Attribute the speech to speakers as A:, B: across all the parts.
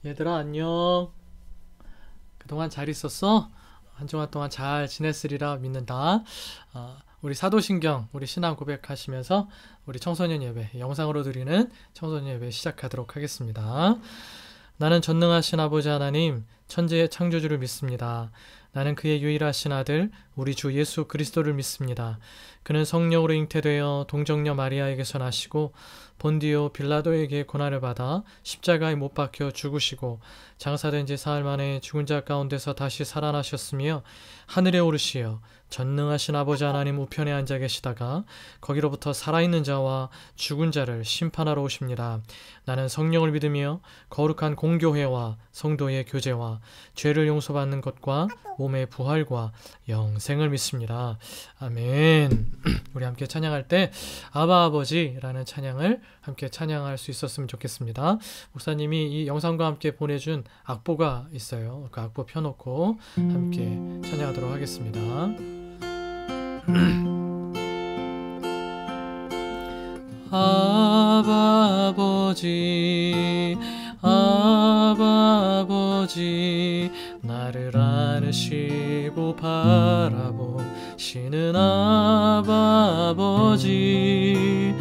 A: 얘들아 안녕. 그동안 잘 있었어? 한 주간 동안 잘 지냈으리라 믿는다. 우리 사도신경, 우리 신앙 고백하시면서 우리 청소년 예배, 영상으로 드리는 청소년 예배 시작하도록 하겠습니다. 나는 전능하신 아버지 하나님, 천지의 창조주를 믿습니다. 나는 그의 유일하신 아들, 우리 주 예수 그리스도를 믿습니다. 그는 성령으로 잉태되어 동정녀 마리아에게서 나시고 본디오 빌라도에게 고난을 받아 십자가에 못 박혀 죽으시고 장사된 지 사흘 만에 죽은 자 가운데서 다시 살아나셨으며 하늘에 오르시어 전능하신 아버지 하나님 우편에 앉아 계시다가 거기로부터 살아있는 자와 죽은 자를 심판하러 오십니다. 나는 성령을 믿으며 거룩한 공교회와 성도의 교제와 죄를 용서받는 것과 몸의 부활과 영생을 믿습니다. 아멘. 우리 함께 찬양할 때 아바 아버지라는 찬양을 함께 찬양할 수 있었으면 좋겠습니다. 목사님이 이 영상과 함께 보내준 악보가 있어요. 그 악보 펴놓고 함께 찬양하도록 하겠습니다. 아바 아버지 아바 아버지 나를 안으시고 바라보시는 아바 아버지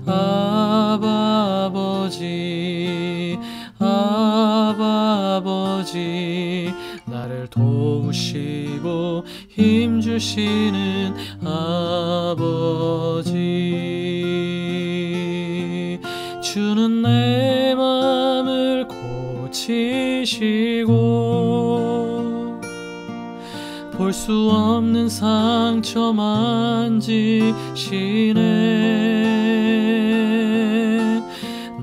A: 아바 아버지 아바 아버지 나를 도우시고 힘주시는 아버지 주는 내 맘을 고치시고 볼 수 없는 상처 만지시네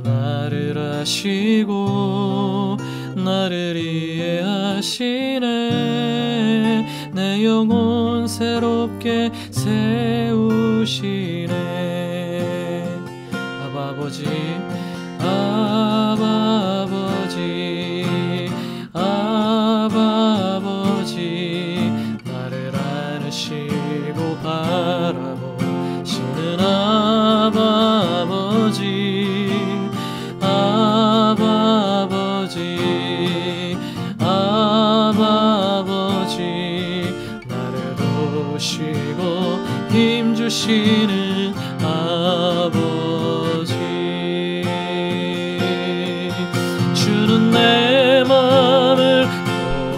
A: 나를 아시고 나를 이해하시네 내 영혼 새롭게 세우시네 아바 아버지 아바 아버지 아바 아버지 나를 안으시고 바라보시는 아바 아버지 아바 아버지 아바 아버지 나를 도우시고 힘주시는 아버지 주는 내 맘을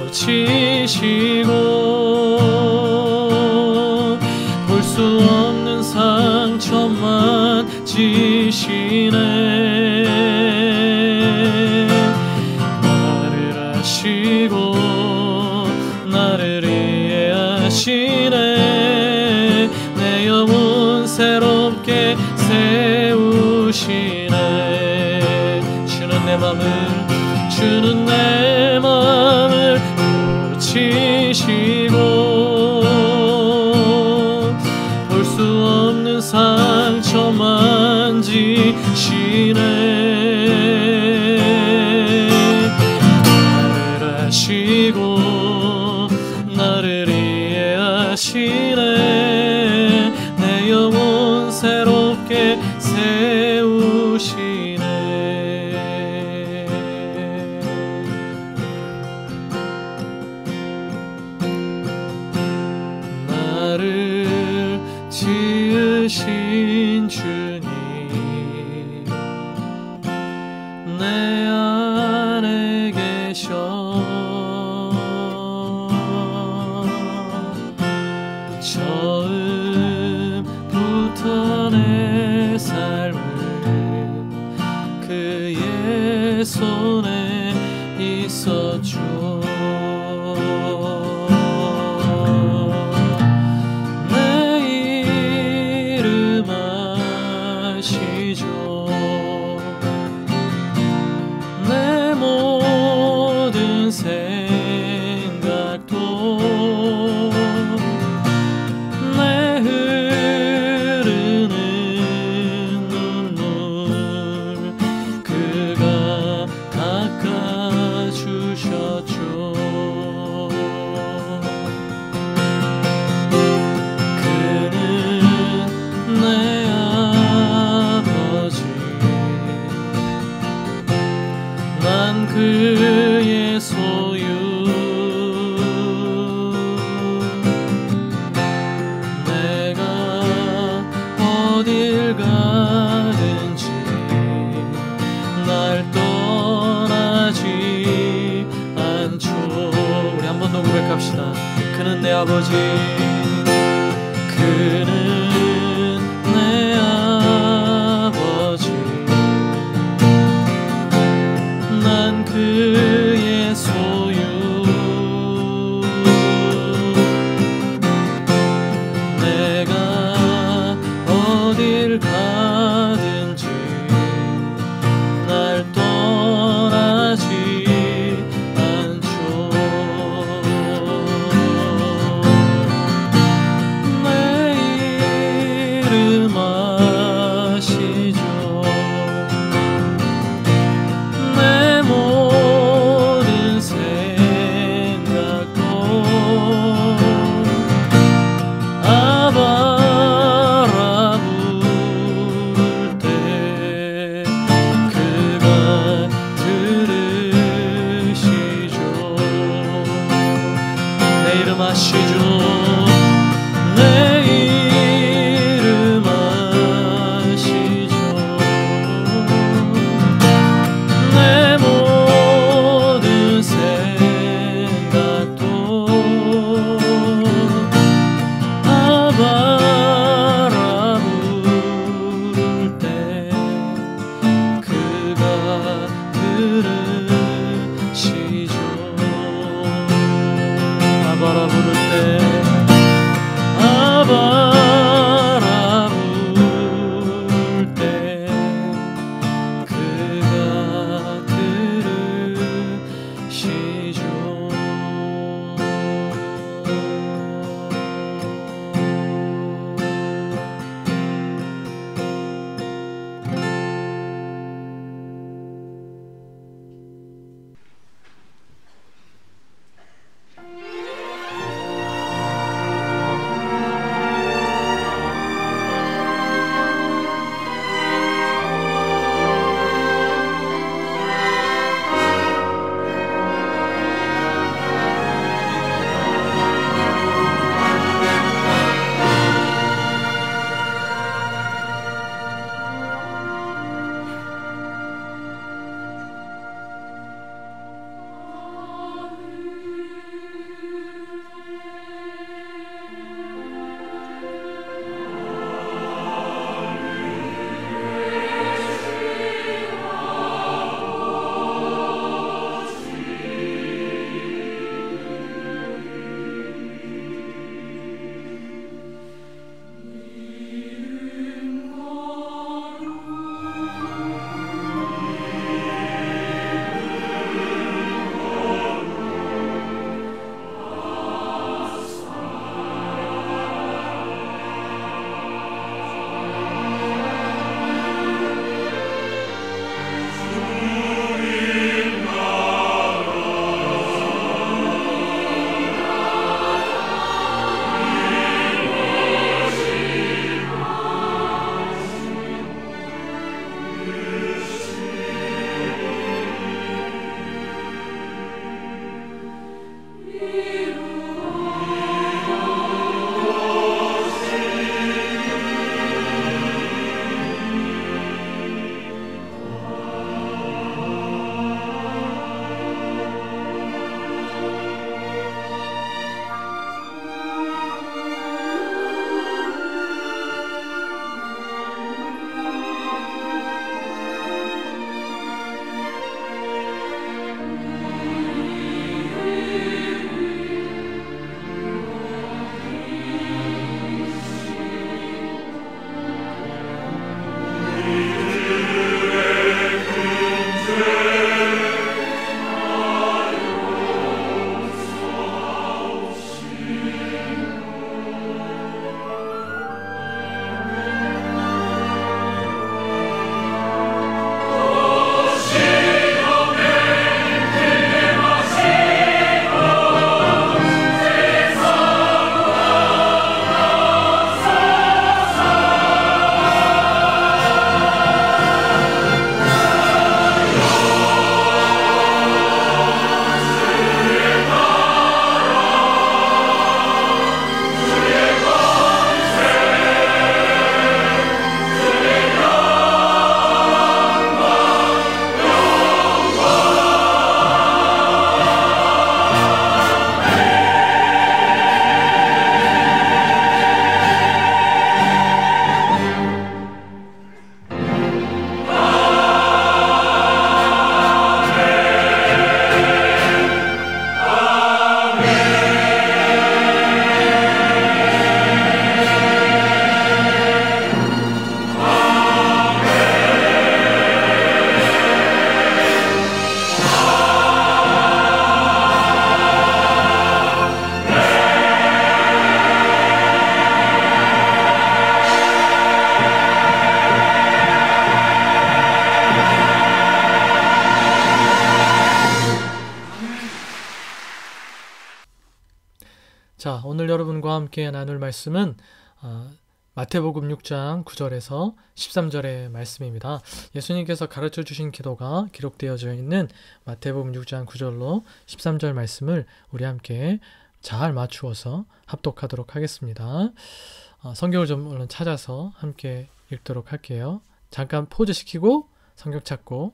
A: 고치시고 볼 수 없는 상처 만지시네 나를 아시고 나를 이해하시네 내 영혼 새롭게 세우시네 주는 내 맘을 고치시고 볼 수 없는 상처 만지시네 나를 아시고 나를 이해하시네 내 영혼 새롭게 세우시네 나를 지으신 주님 내 안에 계셔 처음부터 내 삶을 그의 손에 있었죠 내 이름 아시죠 내 모든 생각도 내 흐르는 눈물 그가 닦아주셨죠 어딜 가든지 날 떠나지 않죠. 우리 한 번 더 고백합시다. 그는 내 아버지, 그는 내 아버지, 난 그의 소유, 내가 어딜 가든지 날 떠나지 않죠. 오늘 여러분과 함께 나눌 말씀은 마태복음 6장 9절에서 13절의 말씀입니다. 예수님께서 가르쳐 주신 기도가 기록되어져 있는 마태복음 6장 9절로 13절 말씀을 우리 함께 잘 맞추어서 합독하도록 하겠습니다. 성경을 좀 얼른 찾아서 함께 읽도록 할게요. 잠깐 포즈 시키고 성경 찾고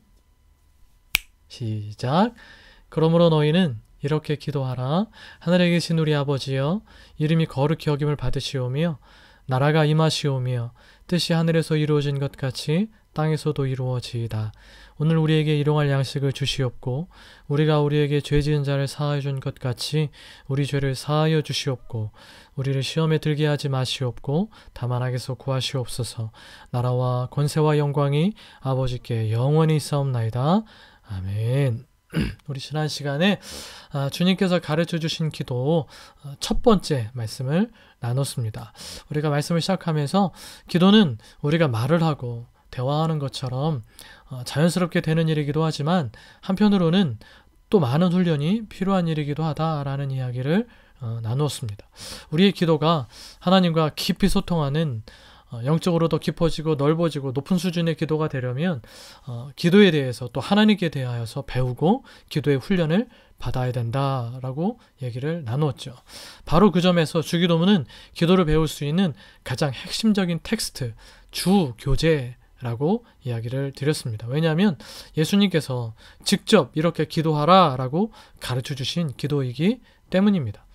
A: 시작. 그러므로 너희는 이렇게 기도하라. 하늘에 계신 우리 아버지여, 이름이 거룩히 여김을 받으시오며 나라가 임하시오며 뜻이 하늘에서 이루어진 것 같이 땅에서도 이루어지이다. 오늘 우리에게 일용할 양식을 주시옵고 우리가 우리에게 죄 지은 자를 사하여 준 것 같이 우리 죄를 사하여 주시옵고 우리를 시험에 들게 하지 마시옵고 다만 악에서 구하시옵소서. 나라와 권세와 영광이 아버지께 영원히 있사옵나이다. 아멘. 우리 지난 시간에 주님께서 가르쳐 주신 기도 첫 번째 말씀을 나눴습니다. 우리가 말씀을 시작하면서 기도는 우리가 말을 하고 대화하는 것처럼 자연스럽게 되는 일이기도 하지만 한편으로는 또 많은 훈련이 필요한 일이기도 하다라는 이야기를 나누었습니다. 우리의 기도가 하나님과 깊이 소통하는 영적으로 더 깊어지고 넓어지고 높은 수준의 기도가 되려면 기도에 대해서 또 하나님께 대하여서 배우고 기도의 훈련을 받아야 된다라고 얘기를 나누었죠. 바로 그 점에서 주기도문은 기도를 배울 수 있는 가장 핵심적인 텍스트, 주 교재라고 이야기를 드렸습니다. 왜냐하면 예수님께서 직접 이렇게 기도하라라고 가르쳐 주신 기도이기 때문입니다.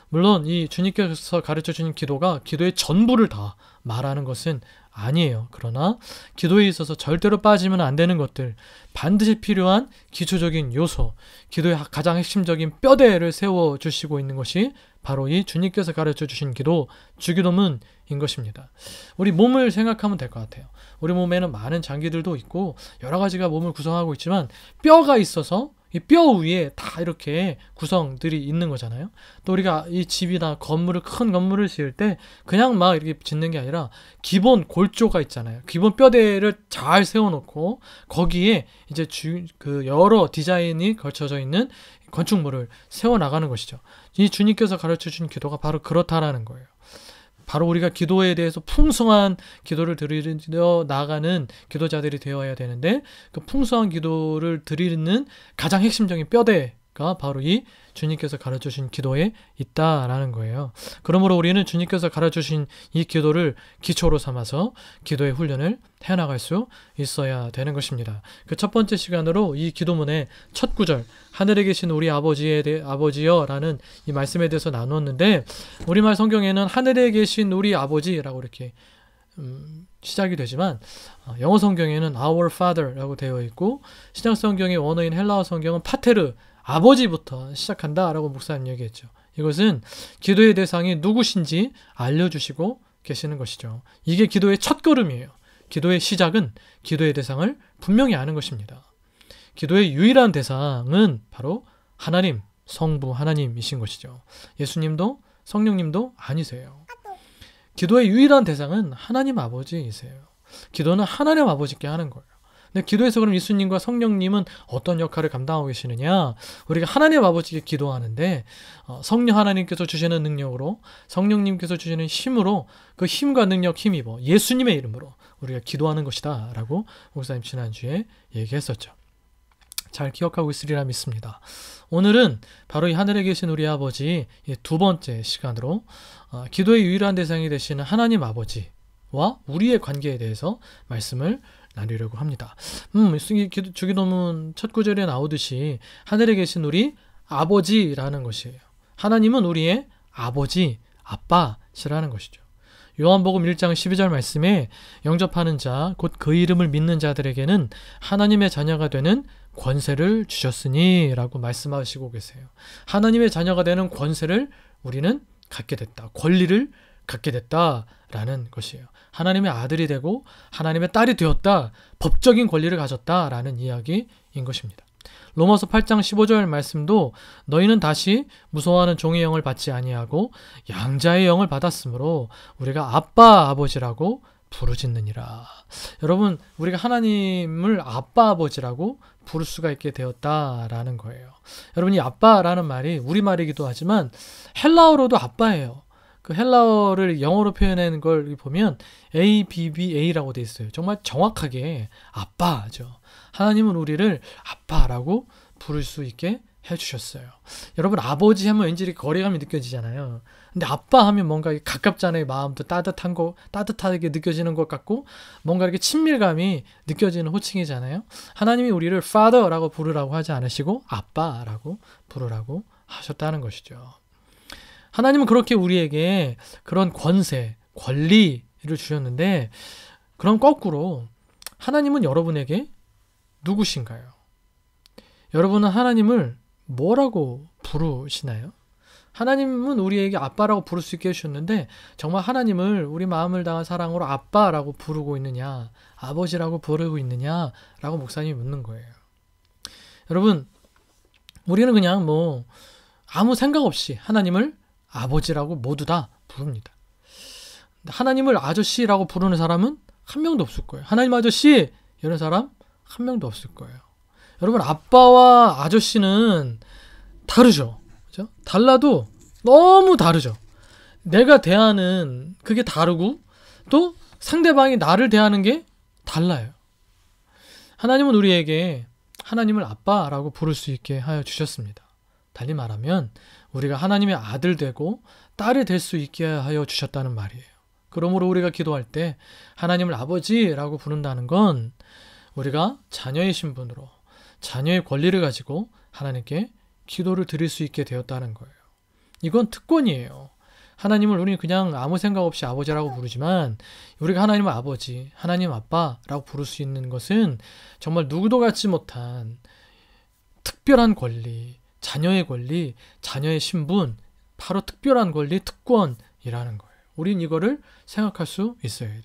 A: 물론 이 주님께서 가르쳐 주신 기도가 기도의 전부를 다 말하는 것은 아니에요. 그러나 기도에 있어서 절대로 빠지면 안 되는 것들, 반드시 필요한 기초적인 요소, 기도의 가장 핵심적인 뼈대를 세워주시고 있는 것이 바로 이 주님께서 가르쳐 주신 기도, 주기도문인 것입니다. 우리 몸을 생각하면 될 것 같아요. 우리 몸에는 많은 장기들도 있고 여러 가지가 몸을 구성하고 있지만 뼈가 있어서 이 뼈 위에 다 이렇게 구성들이 있는 거잖아요. 또 우리가 이 집이나 큰 건물을 지을 때 그냥 막 이렇게 짓는 게 아니라 기본 골조가 있잖아요. 기본 뼈대를 잘 세워놓고 거기에 이제 여러 디자인이 걸쳐져 있는 건축물을 세워나가는 것이죠. 이 주님께서 가르쳐 준 기도가 바로 그렇다라는 거예요. 바로 우리가 기도에 대해서 풍성한 기도를 드리려 나가는 기도자들이 되어야 되는데 그 풍성한 기도를 드리는 가장 핵심적인 뼈대가 바로 이 주님께서 가르쳐주신 기도에 있다라는 거예요. 그러므로 우리는 주님께서 가르쳐주신 이 기도를 기초로 삼아서 기도의 훈련을 해나갈 수 있어야 되는 것입니다. 그 첫 번째 시간으로 이 기도문의 첫 구절, 하늘에 계신 우리 아버지여 라는 이 말씀에 대해서 나누었는데 우리말 성경에는 하늘에 계신 우리 아버지라고 이렇게 시작이 되지만 영어 성경에는 Our Father라고 되어 있고 신약 성경의 원어인 헬라어 성경은 파테르, 아버지부터 시작한다라고 목사님 얘기했죠. 이것은 기도의 대상이 누구신지 알려주시고 계시는 것이죠. 이게 기도의 첫걸음이에요. 기도의 시작은 기도의 대상을 분명히 아는 것입니다. 기도의 유일한 대상은 바로 하나님, 성부 하나님이신 것이죠. 예수님도 성령님도 아니세요. 기도의 유일한 대상은 하나님 아버지이세요. 기도는 하나님 아버지께 하는 거예요. 근데 기도에서 그럼 예수님과 성령님은 어떤 역할을 감당하고 계시느냐? 우리가 하나님 아버지께 기도하는데 성령 하나님께서 주시는 능력으로 성령님께서 주시는 힘으로 그 힘과 능력 힘입어 예수님의 이름으로 우리가 기도하는 것이다 라고 목사님 지난주에 얘기했었죠. 잘 기억하고 있으리라 믿습니다. 오늘은 바로 이 하늘에 계신 우리 아버지 두 번째 시간으로 기도의 유일한 대상이 되시는 하나님 아버지와 우리의 관계에 대해서 말씀을 나누려고 합니다. 주기도문 첫 구절에 나오듯이 하늘에 계신 우리 아버지라는 것이에요. 하나님은 우리의 아버지, 아빠시라는 것이죠. 요한복음 1장 12절 말씀에 영접하는 자, 곧 그 이름을 믿는 자들에게는 하나님의 자녀가 되는 권세를 주셨으니 라고 말씀하시고 계세요. 하나님의 자녀가 되는 권세를 우리는 갖게 됐다. 권리를 갖게 됐다라는 것이에요. 하나님의 아들이 되고 하나님의 딸이 되었다. 법적인 권리를 가졌다라는 이야기인 것입니다. 로마서 8장 15절 말씀도 너희는 다시 무서워하는 종의 영을 받지 아니하고 양자의 영을 받았으므로 우리가 아빠 아버지라고 부르짖느니라. 여러분, 우리가 하나님을 아빠 아버지라고 부를 수가 있게 되었다라는 거예요. 여러분, 이 아빠라는 말이 우리말이기도 하지만 헬라어로도 아빠예요. 그 헬라어를 영어로 표현하는 걸 보면 ABBA라고 돼 있어요. 정말 정확하게 아빠죠. 하나님은 우리를 아빠라고 부를 수 있게 해주셨어요. 여러분 아버지 하면 왠지 이렇게 거리감이 느껴지잖아요. 근데 아빠 하면 뭔가 가깝잖아요. 마음도 따뜻하게 느껴지는 것 같고 뭔가 이렇게 친밀감이 느껴지는 호칭이잖아요. 하나님이 우리를 Father라고 부르라고 하지 않으시고 아빠라고 부르라고 하셨다는 것이죠. 하나님은 그렇게 우리에게 그런 권세, 권리를 주셨는데 그럼 거꾸로 하나님은 여러분에게 누구신가요? 여러분은 하나님을 뭐라고 부르시나요? 하나님은 우리에게 아빠라고 부를 수 있게 해주셨는데 정말 하나님을 우리 마음을 다한 사랑으로 아빠라고 부르고 있느냐, 아버지라고 부르고 있느냐라고 목사님이 묻는 거예요. 여러분, 우리는 그냥 뭐 아무 생각 없이 하나님을 아버지라고 모두 다 부릅니다. 하나님을 아저씨라고 부르는 사람은 한 명도 없을 거예요. 하나님 아저씨 이런 사람 한 명도 없을 거예요. 여러분 아빠와 아저씨는 다르죠. 그죠? 달라도 너무 다르죠. 내가 대하는 그게 다르고 또 상대방이 나를 대하는 게 달라요. 하나님은 우리에게 하나님을 아빠라고 부를 수 있게 하여 주셨습니다. 달리 말하면 우리가 하나님의 아들 되고 딸이 될 수 있게 하여 주셨다는 말이에요. 그러므로 우리가 기도할 때 하나님을 아버지라고 부른다는 건 우리가 자녀의 신분으로 자녀의 권리를 가지고 하나님께 기도를 드릴 수 있게 되었다는 거예요. 이건 특권이에요. 하나님을 우리는 그냥 아무 생각 없이 아버지라고 부르지만 우리가 하나님을 아버지, 하나님 아빠라고 부를 수 있는 것은 정말 누구도 갖지 못한 특별한 권리, 자녀의 권리, 자녀의 신분, 바로 특별한 권리, 특권이라는 거예요. 우린 이거를 생각할 수 있어야 돼요.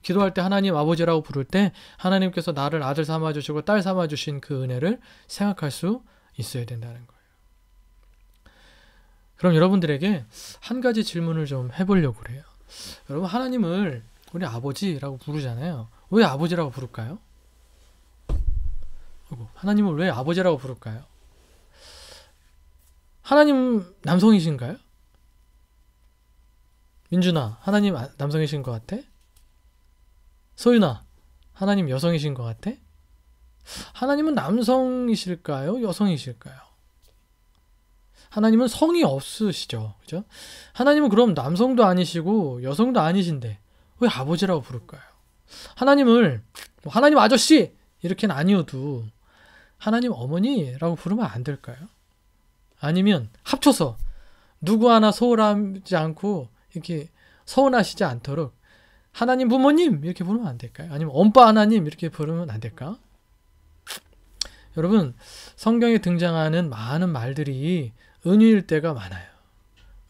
A: 기도할 때 하나님 아버지라고 부를 때 하나님께서 나를 아들 삼아주시고 딸 삼아주신 그 은혜를 생각할 수 있어야 된다는 거예요. 그럼 여러분들에게 한 가지 질문을 좀 해보려고 그래요. 여러분 하나님을 우리 아버지라고 부르잖아요. 왜 아버지라고 부를까요? 하나님을 왜 아버지라고 부를까요? 하나님 남성이신가요? 민준아, 하나님 남성이신 것 같아? 소윤아, 하나님 여성이신 것 같아? 하나님은 남성이실까요? 여성이실까요? 하나님은 성이 없으시죠. 그죠? 하나님은 그럼 남성도 아니시고 여성도 아니신데 왜 아버지라고 부를까요? 하나님을 하나님 아저씨 이렇게는 아니어도 하나님 어머니라고 부르면 안 될까요? 아니면 합쳐서 누구 하나 소홀하지 않고 이렇게 서운하시지 않도록 하나님 부모님 이렇게 부르면 안 될까요? 아니면 엄빠 하나님 이렇게 부르면 안 될까? 여러분 성경에 등장하는 많은 말들이 은유일 때가 많아요.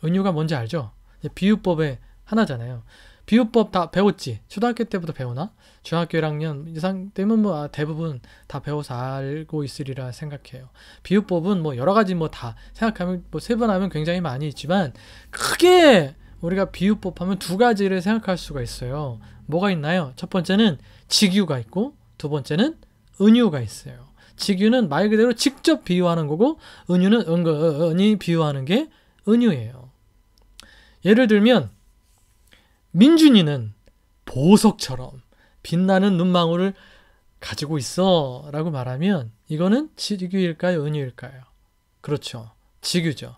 A: 은유가 뭔지 알죠? 비유법의 하나잖아요. 비유법 다 배웠지? 초등학교 때부터 배우나? 중학교 1학년 이상 되면 뭐 대부분 다 배워서 알고 있으리라 생각해요. 비유법은 뭐 여러 가지 뭐 다 생각하면 뭐 세분하면 굉장히 많이 있지만 크게 우리가 비유법 하면 두 가지를 생각할 수가 있어요. 뭐가 있나요? 첫 번째는 직유가 있고 두 번째는 은유가 있어요. 직유는 말 그대로 직접 비유하는 거고 은유는 은근히 비유하는 게 은유예요. 예를 들면 민준이는 보석처럼 빛나는 눈망울을 가지고 있어 라고 말하면 이거는 직유일까요? 은유일까요? 그렇죠. 직유죠.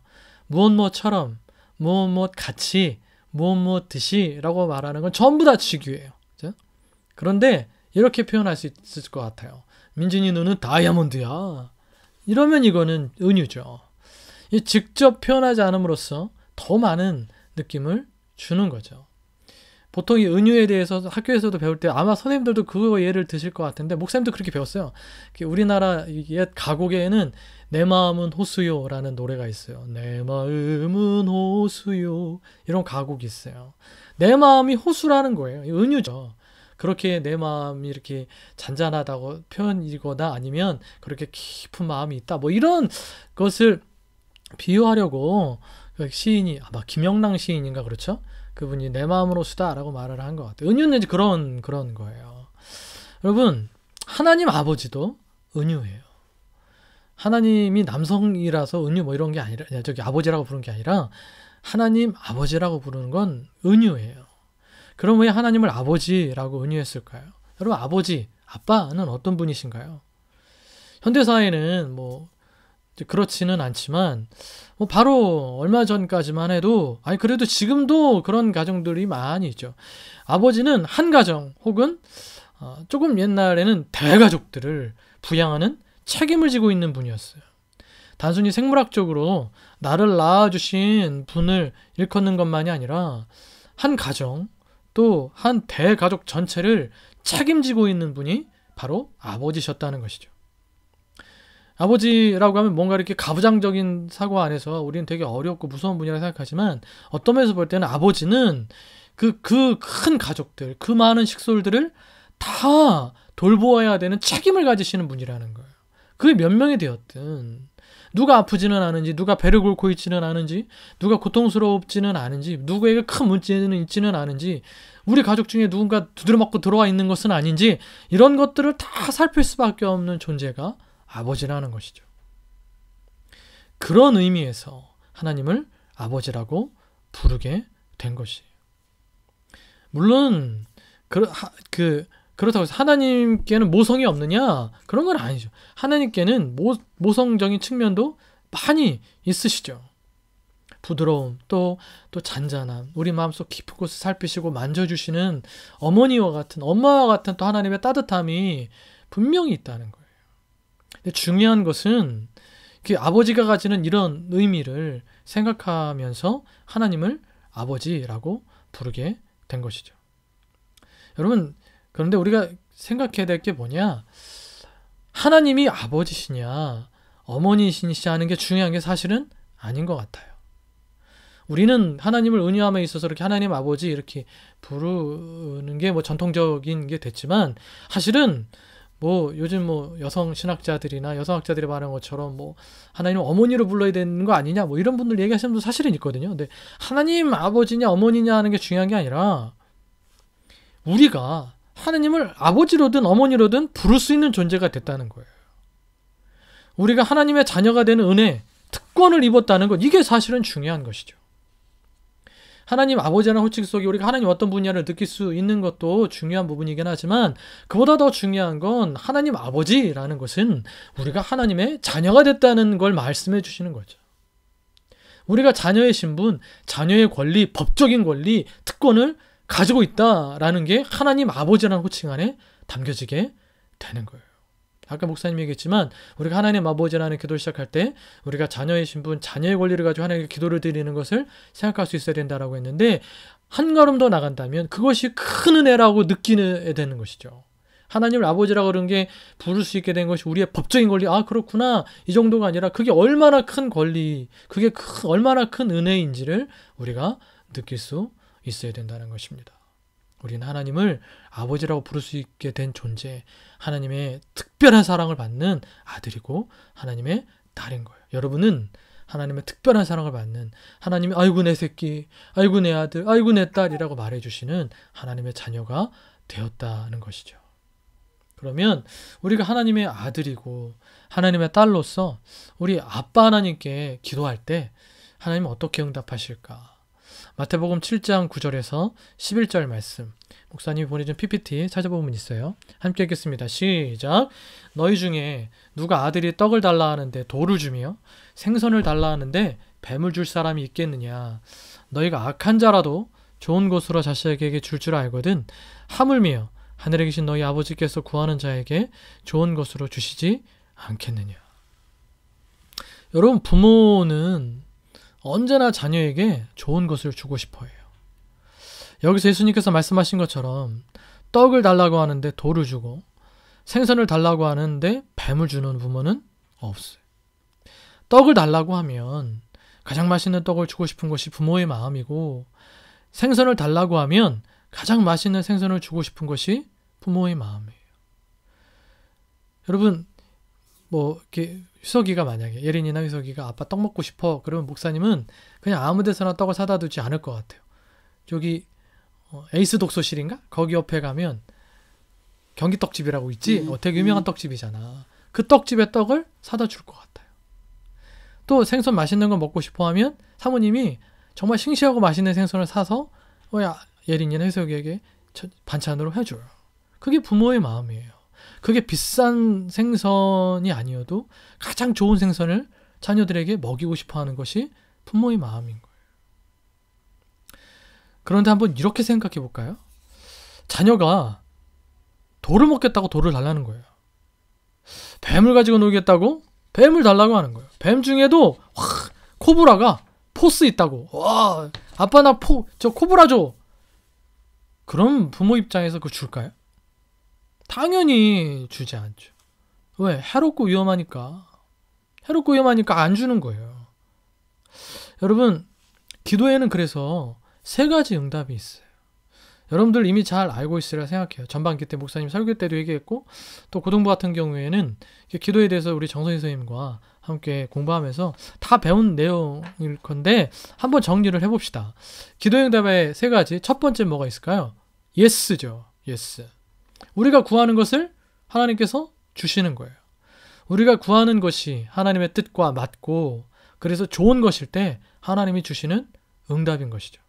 A: 무엇처럼 무엇 같이 무엇 듯이 라고 말하는 건 전부 다 직유예요. 그렇죠? 그런데 이렇게 표현할 수 있을 것 같아요. 민준이 눈은 다이아몬드야. 이러면 이거는 은유죠. 직접 표현하지 않음으로써 더 많은 느낌을 주는 거죠. 보통 이 은유에 대해서 학교에서도 배울 때 아마 선생님들도 그거 예를 드실 것 같은데 목사님도 그렇게 배웠어요. 우리나라 옛 가곡에는 내 마음은 호수요 라는 노래가 있어요. 내 마음은 호수요 이런 가곡이 있어요. 내 마음이 호수라는 거예요. 은유죠. 그렇게 내 마음이 이렇게 잔잔하다고 표현이거나 아니면 그렇게 깊은 마음이 있다 뭐 이런 것을 비유하려고 시인이 아마 김영랑 시인인가 그렇죠? 그분이 내 마음으로 수다라고 말을 한 것 같아요. 은유는 이제 그런 거예요. 여러분 하나님 아버지도 은유예요. 하나님이 남성이라서 은유 뭐 이런 게 아니라 저기 아버지라고 부른 게 아니라 하나님 아버지라고 부르는 건 은유예요. 그럼 왜 하나님을 아버지라고 은유했을까요? 여러분, 아버지, 아빠는 어떤 분이신가요? 현대사회는 뭐 그렇지는 않지만 바로 얼마 전까지만 해도 그래도 지금도 그런 가정들이 많이 있죠. 아버지는 한 가정 혹은 조금 옛날에는 대가족들을 부양하는 책임을 지고 있는 분이었어요. 단순히 생물학적으로 나를 낳아주신 분을 일컫는 것만이 아니라 한 가정 또 한 대가족 전체를 책임지고 있는 분이 바로 아버지셨다는 것이죠. 아버지라고 하면 뭔가 이렇게 가부장적인 사고 안에서 우리는 되게 어렵고 무서운 분이라고 생각하지만 어떤 면에서 볼 때는 아버지는 그 큰 가족들, 그 많은 식솔들을 다 돌보아야 되는 책임을 가지시는 분이라는 거예요. 그게 몇 명이 되었든 누가 아프지는 않은지, 누가 배를 곪고 있지는 않은지, 누가 고통스럽지는 않은지, 누구에게 큰 문제는 있지는 않은지, 우리 가족 중에 누군가 두드려 맞고 들어와 있는 것은 아닌지, 이런 것들을 다 살필 수밖에 없는 존재가 아버지라는 것이죠. 그런 의미에서 하나님을 아버지라고 부르게 된 것이에요. 물론 그렇다고 해서 하나님께는 모성이 없느냐? 그런 건 아니죠. 하나님께는 모성적인 측면도 많이 있으시죠. 부드러움, 또 잔잔함, 우리 마음속 깊은 곳을 살피시고 만져주시는 어머니와 같은, 엄마와 같은 또 하나님의 따뜻함이 분명히 있다는 거예요. 근데 중요한 것은 아버지가 가지는 이런 의미를 생각하면서 하나님을 아버지라고 부르게 된 것이죠. 여러분, 그런데 우리가 생각해야 될 게 뭐냐? 하나님이 아버지시냐 어머니시냐 하는 게 중요한 게 사실은 아닌 것 같아요. 우리는 하나님을 은유함에 있어서 이렇게 하나님 아버지 이렇게 부르는 게 전통적인 게 됐지만, 사실은 요즘 여성 신학자들이나 여성학자들이 말하는 것처럼 하나님 어머니로 불러야 되는 거 아니냐 이런 분들 얘기하시는 분도 사실은 있거든요. 근데 하나님 아버지냐 어머니냐 하는 게 중요한 게 아니라 우리가 하나님을 아버지로든 어머니로든 부를 수 있는 존재가 됐다는 거예요. 우리가 하나님의 자녀가 되는 은혜, 특권을 입었다는 것, 이게 사실은 중요한 것이죠. 하나님 아버지라는 호칭 속에 우리가 하나님 어떤 분야를 느낄 수 있는 것도 중요한 부분이긴 하지만, 그보다 더 중요한 건 하나님 아버지라는 것은 우리가 하나님의 자녀가 됐다는 걸 말씀해 주시는 거죠. 우리가 자녀의 신분, 자녀의 권리, 법적인 권리, 특권을 가지고 있다라는 게 하나님 아버지라는 호칭 안에 담겨지게 되는 거예요. 아까 목사님이 얘기했지만 우리가 하나님 아버지라는 기도를 시작할 때 우리가 자녀의 신분, 자녀의 권리를 가지고 하나님께 기도를 드리는 것을 생각할 수 있어야 된다라고 했는데, 한 걸음 더 나간다면 그것이 큰 은혜라고 느끼게 되는 것이죠. 하나님을 아버지라고 그런 게 부를 수 있게 된 것이 우리의 법적인 권리, 그렇구나, 이 정도가 아니라 그게 얼마나 큰 권리, 그게 얼마나 큰 은혜인지를 우리가 느낄 수 있어야 된다는 것입니다. 우리는 하나님을 아버지라고 부를 수 있게 된 존재, 하나님의 특별한 사랑을 받는 아들이고 하나님의 딸인 거예요. 여러분은 하나님의 특별한 사랑을 받는, 하나님이 아이고 내 새끼, 아이고 내 아들, 아이고 내 딸이라고 말해주시는 하나님의 자녀가 되었다는 것이죠. 그러면 우리가 하나님의 아들이고 하나님의 딸로서 우리 아빠 하나님께 기도할 때 하나님은 어떻게 응답하실까? 마태복음 7장 9절에서 11절 말씀, 목사님이 보내준 PPT 찾아보면 있어요. 함께 읽겠습니다. 시작. 너희 중에 누가 아들이 떡을 달라 하는데 돌을 주며 생선을 달라 하는데 뱀을 줄 사람이 있겠느냐? 너희가 악한 자라도 좋은 것으로 자식에게 줄 알거든 하물며 하늘에 계신 너희 아버지께서 구하는 자에게 좋은 것으로 주시지 않겠느냐? 여러분, 부모는 언제나 자녀에게 좋은 것을 주고 싶어 해요. 여기서 예수님께서 말씀하신 것처럼 떡을 달라고 하는데 돌을 주고 생선을 달라고 하는데 뱀을 주는 부모는 없어요. 떡을 달라고 하면 가장 맛있는 떡을 주고 싶은 것이 부모의 마음이고, 생선을 달라고 하면 가장 맛있는 생선을 주고 싶은 것이 부모의 마음이에요. 여러분, 이렇게 휴석이가 만약에, 예린이나 휴석이가 아빠 떡 먹고 싶어 그러면 목사님은 그냥 아무 데서나 떡을 사다 두지 않을 것 같아요. 저기 에이스 독서실인가? 거기 옆에 가면 경기떡집이라고 있지? 되게 유명한 떡집이잖아. 그 떡집에 떡을 사다 줄 것 같아요. 또 생선 맛있는 거 먹고 싶어 하면 사모님이 정말 싱싱하고 맛있는 생선을 사서 예린이나 혜석이에게 반찬으로 해줘요. 그게 부모의 마음이에요. 그게 비싼 생선이 아니어도 가장 좋은 생선을 자녀들에게 먹이고 싶어하는 것이 부모의 마음인 거예요. 그런데 한번 이렇게 생각해 볼까요? 자녀가 돌을 먹겠다고 돌을 달라는 거예요. 뱀을 가지고 놀겠다고 뱀을 달라고 하는 거예요. 뱀 중에도 코브라가 포스 있다고. 와, 아빠 나 저 코브라 줘. 그럼 부모 입장에서 그거 줄까요? 당연히 주지 않죠. 왜? 해롭고 위험하니까. 해롭고 위험하니까 안 주는 거예요. 여러분, 기도에는 그래서 3가지 응답이 있어요. 여러분들 이미 잘 알고 있으리라 생각해요. 전반기 때 목사님 설교 때도 얘기했고, 또 고등부 같은 경우에는 기도에 대해서 우리 정선희 선생님과 함께 공부하면서 다 배운 내용일 건데 한번 정리를 해봅시다. 기도의 응답의 3가지. 첫 번째 뭐가 있을까요? 예스죠. 예스. 우리가 구하는 것을 하나님께서 주시는 거예요. 우리가 구하는 것이 하나님의 뜻과 맞고 그래서 좋은 것일 때 하나님이 주시는 응답인 것이죠.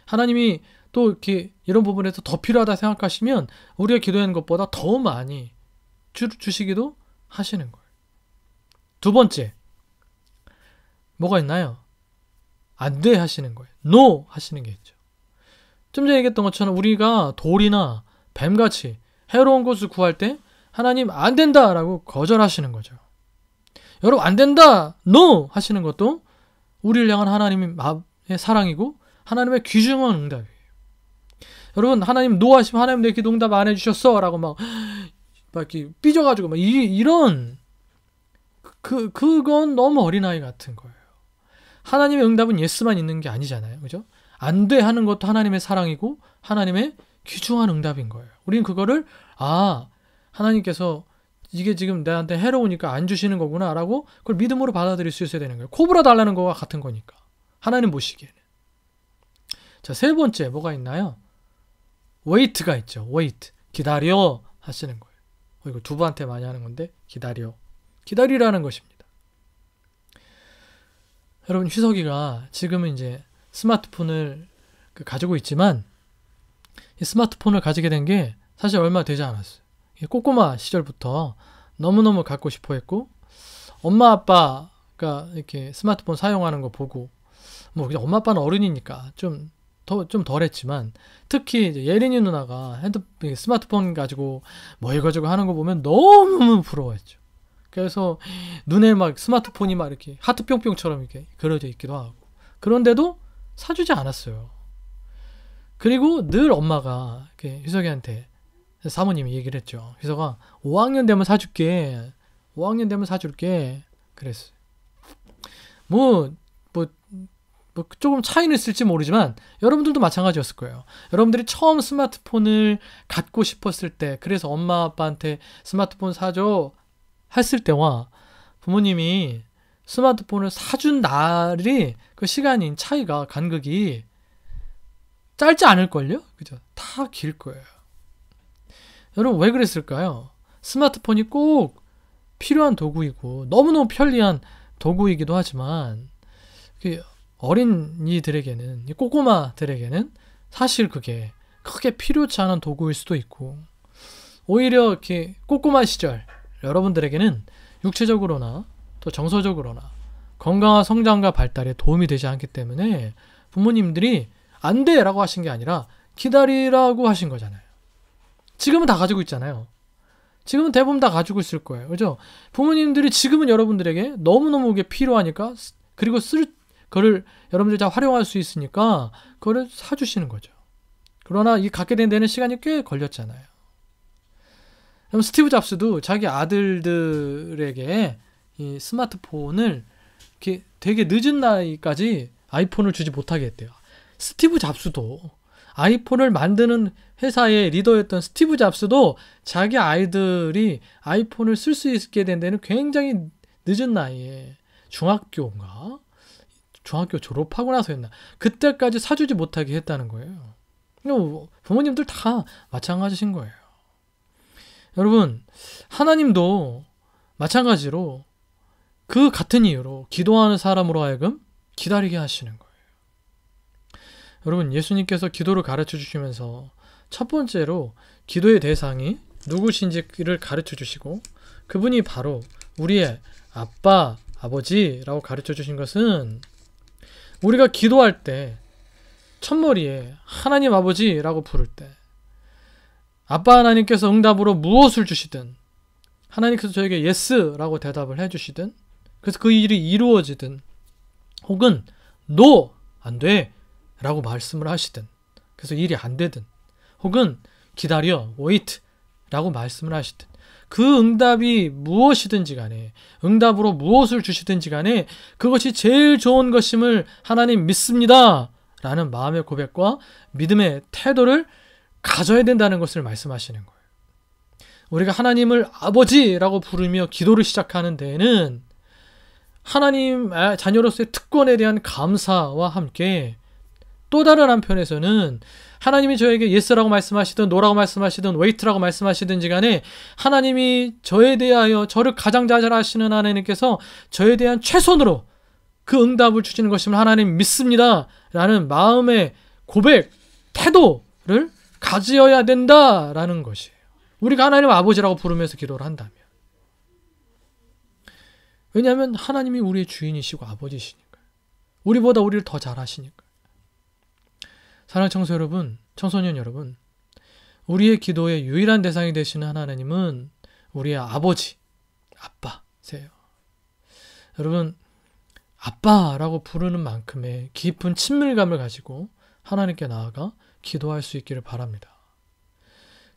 A: 하나님이 또 이렇게 이런 부분에서 더 필요하다 생각하시면 우리가 기도하는 것보다 더 많이 주시기도 하시는 거예요. 두 번째, 뭐가 있나요? 안 돼 하시는 거예요. No 하시는 게 있죠. 좀 전에 얘기했던 것처럼 우리가 돌이나 뱀같이 해로운 것을 구할 때 하나님 안 된다 라고 거절하시는 거죠. 여러분 안 된다, no 하시는 것도 우리를 향한 하나님의 사랑이고 하나님의 귀중한 응답이에요. 여러분 하나님 no 하시면 하나님 내 기도 응답 안 해주셨어 라고 막 이렇게 삐져가지고 막 이런 그건 너무 어린아이 같은 거예요. 하나님의 응답은 예스만 있는 게 아니잖아요. 그죠? 안 돼 하는 것도 하나님의 사랑이고 하나님의 귀중한 응답인 거예요. 우리는 그거를 하나님께서 이게 지금 내한테 해로우니까 안 주시는 거구나 라고 그걸 믿음으로 받아들일 수 있어야 되는 거예요. 코브라 달라는 거와 같은 거니까. 하나님 보시기에는. 자, 3번째 뭐가 있나요? wait가 있죠. wait. 기다려 하시는 거예요. 이거 두부한테 많이 하는 건데 기다려. 기다리라는 것입니다. 여러분 희석이가 지금은 이제 스마트폰을 가지고 있지만 이 스마트폰을 가지게 된 게 사실 얼마 되지 않았어요. 꼬꼬마 시절부터 너무너무 갖고 싶어 했고 엄마 아빠가 이렇게 스마트폰 사용하는 거 보고 뭐 그냥 엄마 아빠는 어른이니까 좀 덜 했지만 특히 이제 예린이 누나가 스마트폰 가지고 뭐 이거저거 하는 거 보면 너무 부러워했죠. 그래서 눈에 막 스마트폰이 막 이렇게 하트 뿅뿅처럼 이렇게 그려져 있기도 하고 그런데도 사주지 않았어요. 그리고 늘 엄마가 이렇게 희석이한테 사모님이 얘기를 했죠. 희석아 5학년 되면 사줄게. 5학년 되면 사줄게. 그랬어요. 뭐 조금 차이는 있을지 모르지만 여러분들도 마찬가지였을 거예요. 여러분들이 처음 스마트폰을 갖고 싶었을 때 그래서 엄마 아빠한테 스마트폰 사줘 했을 때와 부모님이 스마트폰을 사준 날이 그 시간인 차이가 간극이 짧지 않을걸요? 그죠? 다 길 거예요. 여러분 왜 그랬을까요? 스마트폰이 꼭 필요한 도구이고 너무너무 편리한 도구이기도 하지만 어린이들에게는 꼬꼬마들에게는 사실 그게 크게 필요치 않은 도구일 수도 있고 오히려 이렇게 꼬꼬마 시절 여러분들에게는 육체적으로나 또 정서적으로나 건강한 성장과 발달에 도움이 되지 않기 때문에 부모님들이 안 돼! 라고 하신 게 아니라 기다리라고 하신 거잖아요. 지금은 다 가지고 있잖아요. 지금은 대부분 다 가지고 있을 거예요. 그죠? 부모님들이 지금은 여러분들에게 너무너무 그게 필요하니까 그리고 그거를 여러분들이 다 활용할 수 있으니까 그거를 사주시는 거죠. 그러나 이 갖게 된 데는 시간이 꽤 걸렸잖아요. 그럼 스티브 잡스도 자기 아들들에게 이 스마트폰을 이렇게 되게 늦은 나이까지 아이폰을 주지 못하게 했대요. 스티브 잡스도 아이폰을 만드는 회사의 리더였던 스티브 잡스도 자기 아이들이 아이폰을 쓸 수 있게 된 데는 굉장히 늦은 나이에 중학교 졸업하고 나서였나 그때까지 사주지 못하게 했다는 거예요. 부모님들 다 마찬가지신 거예요. 여러분 하나님도 마찬가지로 그 같은 이유로 기도하는 사람으로 하여금 기다리게 하시는 거예요. 여러분, 예수님께서 기도를 가르쳐 주시면서 첫 번째로 기도의 대상이 누구신지를 가르쳐 주시고 그분이 바로 우리의 아빠, 아버지라고 가르쳐 주신 것은 우리가 기도할 때 첫머리에 하나님 아버지라고 부를 때 아빠 하나님께서 응답으로 무엇을 주시든 하나님께서 저에게 예스라고 대답을 해주시든 그래서 그 일이 이루어지든 혹은 no, 안 돼 라고 말씀을 하시든 그래서 일이 안 되든 혹은 기다려, wait 라고 말씀을 하시든 그 응답이 무엇이든지 간에 응답으로 무엇을 주시든지 간에 그것이 제일 좋은 것임을 하나님 믿습니다 라는 마음의 고백과 믿음의 태도를 가져야 된다는 것을 말씀하시는 거예요. 우리가 하나님을 아버지라고 부르며 기도를 시작하는 데에는 하나님 자녀로서의 특권에 대한 감사와 함께 또 다른 한편에서는 하나님이 저에게 예스라고 말씀하시든 노라고 말씀하시든 웨이트라고 말씀하시든지 간에 하나님이 저에 대하여 저를 가장 잘 아시는 하나님께서 저에 대한 최선으로 그 응답을 주시는 것임을 하나님 믿습니다 라는 마음의 고백, 태도를 가지어야 된다라는 것이에요. 우리가 하나님 아버지라고 부르면서 기도를 한다면. 왜냐하면 하나님이 우리의 주인이시고 아버지시니까요. 우리보다 우리를 더 잘 아시니까요. 사랑하는 청소 여러분, 청소년 여러분, 우리의 기도의 유일한 대상이 되시는 하나님은 우리의 아버지, 아빠세요. 여러분, 아빠라고 부르는 만큼의 깊은 친밀감을 가지고 하나님께 나아가 기도할 수 있기를 바랍니다.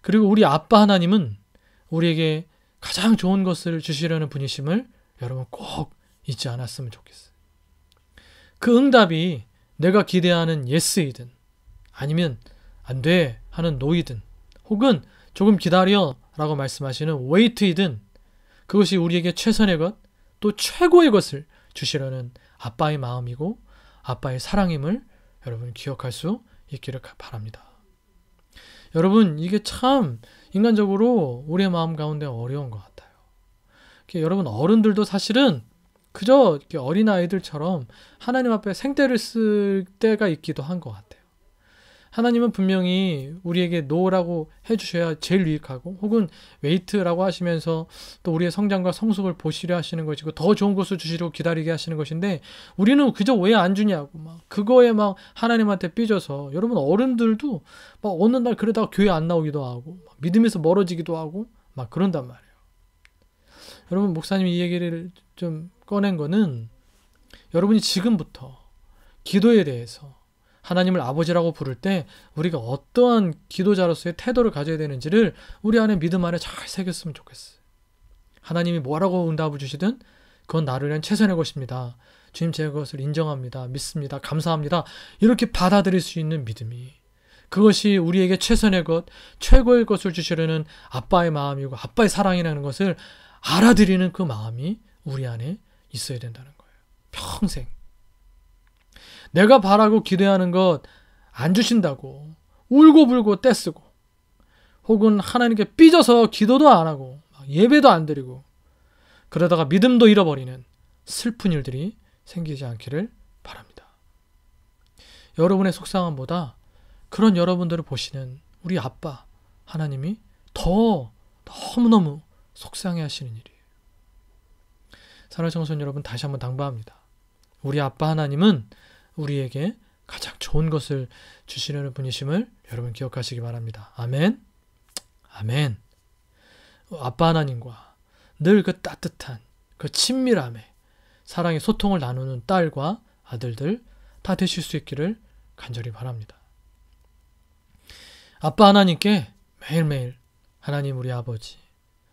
A: 그리고 우리 아빠 하나님은 우리에게 가장 좋은 것을 주시려는 분이심을 여러분 꼭 잊지 않았으면 좋겠어요. 그 응답이 내가 기대하는 예스이든 아니면 안 돼 하는 노이든 혹은 조금 기다려 라고 말씀하시는 웨이트이든 그것이 우리에게 최선의 것 또 최고의 것을 주시려는 아빠의 마음이고 아빠의 사랑임을 여러분 기억할 수 있기를 바랍니다. 여러분, 이게 참 인간적으로 우리의 마음 가운데 어려운 것 같아요. 여러분, 어른들도 사실은 그저 어린아이들처럼 하나님 앞에 생떼를 쓸 때가 있기도 한 것 같아요. 하나님은 분명히 우리에게 노라고 해주셔야 제일 유익하고 혹은 웨이트라고 하시면서 또 우리의 성장과 성숙을 보시려 하시는 것이고 더 좋은 것을 주시려고 기다리게 하시는 것인데 우리는 그저 왜 안 주냐고 막 그거에 막 하나님한테 삐져서 여러분 어른들도 막 어느 날 그러다가 교회 안 나오기도 하고 믿음에서 멀어지기도 하고 막 그런단 말이에요. 여러분, 목사님이 이 얘기를 좀 꺼낸 거는 여러분이 지금부터 기도에 대해서 하나님을 아버지라고 부를 때 우리가 어떠한 기도자로서의 태도를 가져야 되는지를 우리 안에 믿음 안에 잘 새겼으면 좋겠어요. 하나님이 뭐라고 응답을 주시든 그건 나를 위한 최선의 것입니다. 주님, 제가 그것을 인정합니다. 믿습니다. 감사합니다. 이렇게 받아들일 수 있는 믿음이 그것이 우리에게 최선의 것, 최고의 것을 주시려는 아빠의 마음이고 아빠의 사랑이라는 것을 알아들이는 그 마음이 우리 안에 있어야 된다는 거예요. 평생. 내가 바라고 기도하는 것 안 주신다고 울고불고 떼쓰고 혹은 하나님께 삐져서 기도도 안 하고 예배도 안 드리고 그러다가 믿음도 잃어버리는 슬픈 일들이 생기지 않기를 바랍니다. 여러분의 속상함보다 그런 여러분들을 보시는 우리 아빠 하나님이 너무너무 속상해 하시는 일이에요. 사랑하는 청소년 여러분, 다시 한번 당부합니다. 우리 아빠 하나님은 우리에게 가장 좋은 것을 주시려는 분이심을 여러분 기억하시기 바랍니다. 아멘. 아멘. 아빠 하나님과 늘 그 따뜻한 그 친밀함에 사랑의 소통을 나누는 딸과 아들들 다 되실 수 있기를 간절히 바랍니다. 아빠 하나님께 매일매일 하나님 우리 아버지,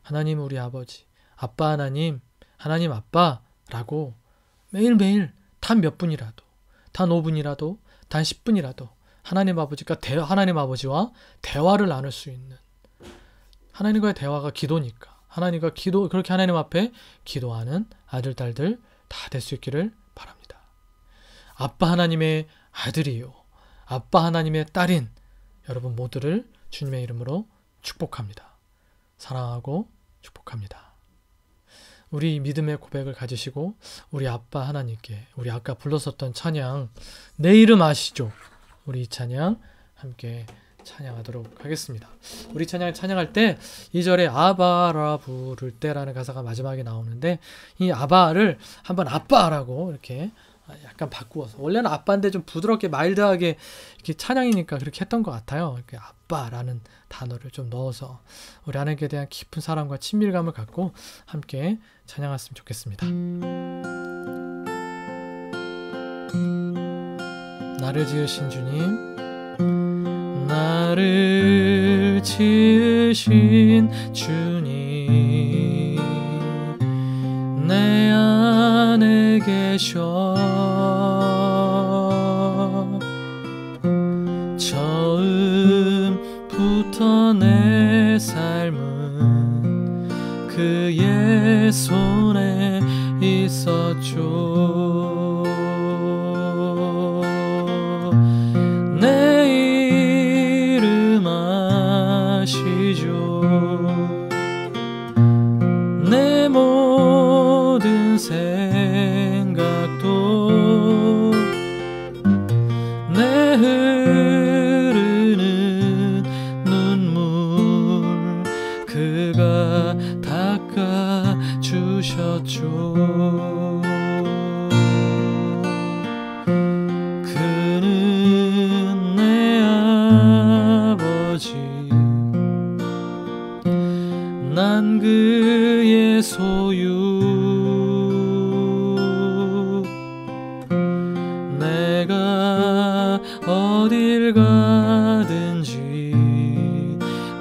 A: 하나님 우리 아버지, 아빠 하나님, 하나님 아빠라고 매일매일 단 몇 분이라도 단 5분이라도 단 10분이라도 하나님 아버지와 대화를 나눌 수 있는 하나님과의 대화가 기도니까 그렇게 하나님 앞에 기도하는 아들, 딸들 다 될 수 있기를 바랍니다. 아빠 하나님의 아들이요 아빠 하나님의 딸인 여러분 모두를 주님의 이름으로 축복합니다. 사랑하고 축복합니다. 우리 믿음의 고백을 가지시고 우리 아빠 하나님께 우리 아까 불렀었던 찬양 내 이름 아시죠? 우리 이 찬양 함께 찬양하도록 하겠습니다. 우리 찬양할 때 2절에 아바라 부를 때라는 가사가 마지막에 나오는데, 이 아바를 한번 아빠라고 이렇게 약간 바꾸어서, 원래는 아빠인데 좀 부드럽게 마일드하게 이렇게 찬양이니까 그렇게 했던 것 같아요. 이렇게 아빠라는 단어를 좀 넣어서 우리 하나님께 대한 깊은 사랑과 친밀감을 갖고 함께 찬양했으면 좋겠습니다. 나를 지으신 주님, 나를 지으신 주님, 내 안에 계셔 처음부터 내 삶은 그의 손에 있었죠. 내 이름 아시죠. 내 모든 생각도 내 흐르는 눈물 그가 닦아주셨죠. 그는 내 아버지, 난 그의 소유. 내가 어딜 가든지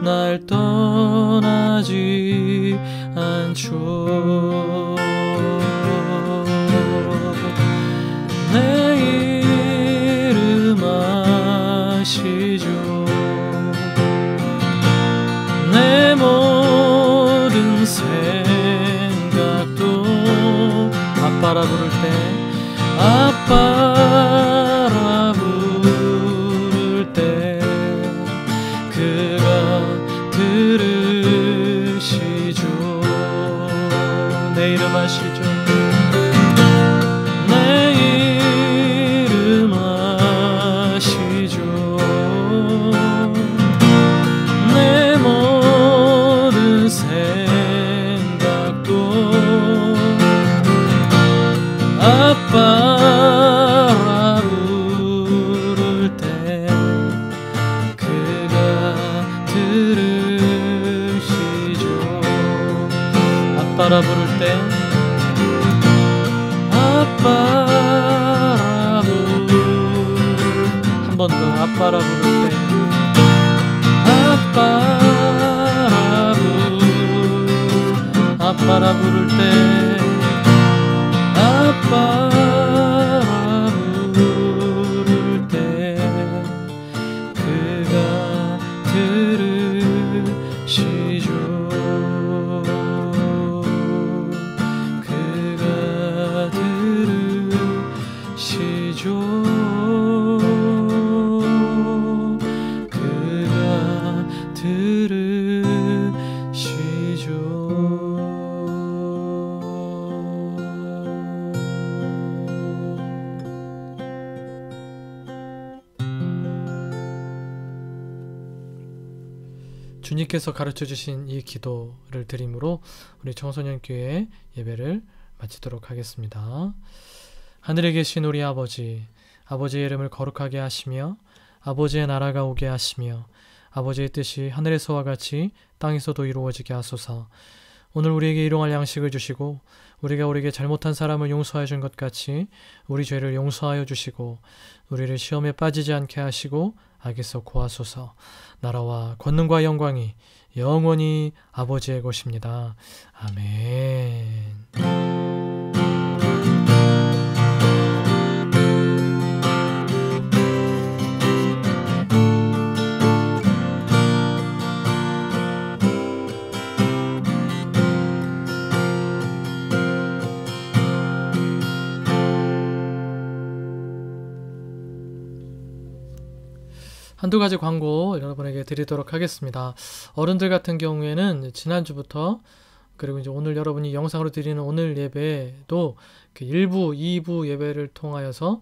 A: 날 떠나지 않죠. 내 이름 아시죠. 내 모든 생각도 아빠라 부를 때, 아빠라 부를 때 그가 들으시죠. 내 이름 아시죠. 내 이름 아시죠. 내 모든 생각도 아빠라 부를 때 그가 들으시죠. 아빠라 부를 때, 아빠라 한 번 더 아빠라 부를 때, 아빠라 부를 때, 아빠라 부를 때 그가 들으시죠. 그가 들으시죠. 그가 들으시죠. 주님께서 가르쳐주신 이 기도를 드림으로 우리 청소년교회 예배를 마치도록 하겠습니다. 하늘에 계신 우리 아버지, 아버지의 이름을 거룩하게 하시며 아버지의 나라가 오게 하시며 아버지의 뜻이 하늘에서와 같이 땅에서도 이루어지게 하소서. 오늘 우리에게 일용할 양식을 주시고 우리가 우리에게 잘못한 사람을 용서하여 준 것 같이 우리 죄를 용서하여 주시고 우리를 시험에 빠지지 않게 하시고 악에서 구하소서. 나라와 권능과 영광이 영원히 아버지의 것입니다. 아멘. 한두 가지 광고 여러분에게 드리도록 하겠습니다. 어른들 같은 경우에는 지난주부터 그리고 이제 오늘 여러분이 영상으로 드리는 오늘 예배도 그 1부, 2부 예배를 통하여서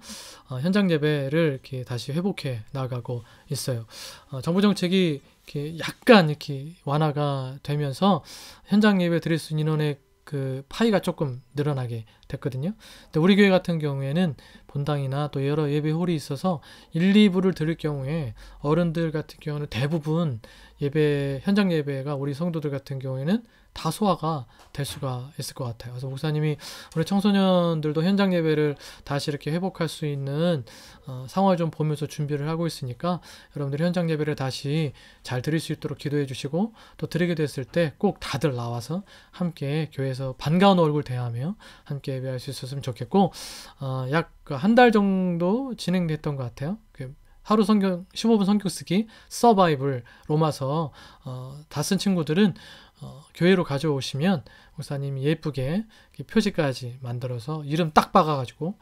A: 현장 예배를 이렇게 다시 회복해 나가고 있어요. 정부 정책이 이렇게 약간 이렇게 완화가 되면서 현장 예배 드릴 수 있는 인원의 그 파이가 조금 늘어나게 됐거든요. 근데 우리 교회 같은 경우에는 본당이나 또 여러 예배홀이 있어서 1, 2부를 드릴 경우에 어른들 같은 경우는 대부분 현장 예배가 우리 성도들 같은 경우에는 다 소화가 될 수가 있을 것 같아요. 그래서 목사님이 우리 청소년들도 현장 예배를 다시 이렇게 회복할 수 있는 상황을 좀 보면서 준비를 하고 있으니까 여러분들이 현장 예배를 다시 잘 드릴 수 있도록 기도해 주시고, 또 드리게 됐을 때 꼭 다들 나와서 함께 교회에서 반가운 얼굴 대하며 함께 예배할 수 있었으면 좋겠고, 약 한 달 정도 진행됐던 것 같아요. 하루 성경 15분 성경 쓰기 서바이벌 로마서 다 쓴 친구들은 교회로 가져오시면 목사님이 예쁘게 표지까지 만들어서 이름 딱 박아가지고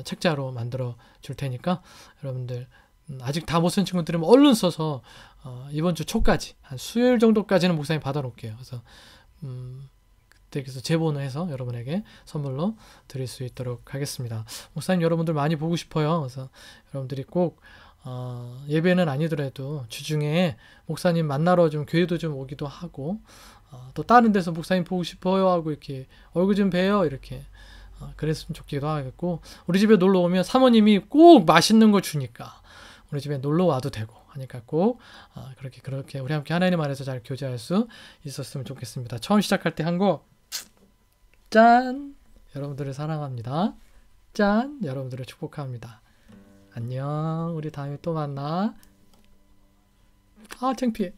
A: 책자로 만들어 줄 테니까, 여러분들 아직 다 못 쓴 친구들은 얼른 써서 이번 주 초까지 한 수요일 정도까지는 목사님 받아놓을게요. 그래서 그래서 제본을 해서 여러분에게 선물로 드릴 수 있도록 하겠습니다. 목사님 여러분들 많이 보고 싶어요. 그래서 여러분들이 꼭 예배는 아니더라도 주중에 목사님 만나러 좀 교회도 좀 오기도 하고, 또 다른 데서 목사님 보고 싶어요 하고 이렇게 얼굴 좀 봬요 이렇게 그랬으면 좋기도 하겠고, 우리 집에 놀러 오면 사모님이 꼭 맛있는 거 주니까 우리 집에 놀러 와도 되고 하니까 꼭 그렇게 우리 함께 하나님 안에서 잘 교제할 수 있었으면 좋겠습니다. 처음 시작할 때 한 거 짠! 여러분들을 사랑합니다. 짠! 여러분들을 축복합니다. 안녕. 우리 다음에 또 만나. 창피해.